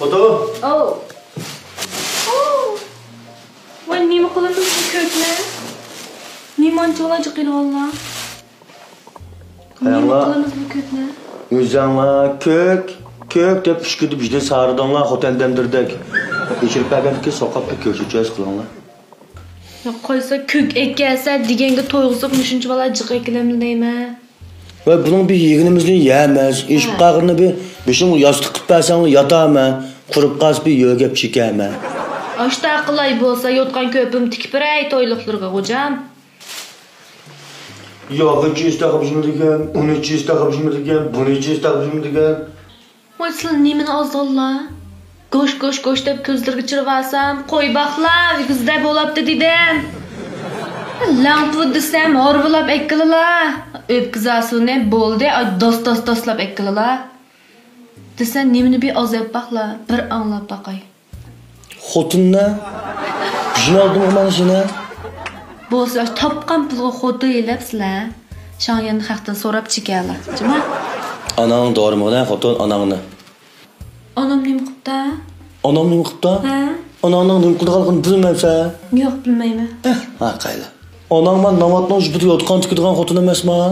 Foto. Oh. Oh. Voy nima qilamiz bu ko'kni? Nimancha olacak yine valla. Nima qilamiz bu ko'kni? O'zinglar kök deb pishkirdi bizde sarıdanlar oteldendirdik. Geçirip berganki soqapda ko'chirchas qilinglar. Ya qo'ysa ko'k ekansa deganga to'yg'izib shuncha bola jiq ekilamli deyman. Ve bunun bir yeğenimizden yiyemez. İş qağırını bir beşin yastık qilib bersanglar yotaman. Quruq qaz bir yögep chekaman. Ashta qilay bo'lsa yotgan ko'pim tikpiray to'yliqlarga xo'jam. Yog'i chistaqibizmi degan, uni chistaqibizmi degan, buni chistaqibizmi degan. Voy sizlar nimani ozdinglar? Go'sh deb ko'zlarga chirib olsam, qo'y baxlar, kuzda bo'libdi dedim. Lampu desam, horvilab ekkilalar. O'pkizasini bo'ldi, doslab ekkilalar. Desam, nimani bir ozab baxlar, bir anglab baqay. Xotinna? Jin oldim mana shuni. Bo'lsa topgan pulga xotin elabsizlar. Shonyanni haqdan so'rab chekalar. Jima? Anang dormig'ida xotin anangni. Onam nima qilibdi? Onam nima qilibdi? Ha? Onangning nima qilganligini bilmaysan? Yo'q, bilmayman. Ha, qayli. Onang men namatni o'chib yotgan tikadigan xotin emasman.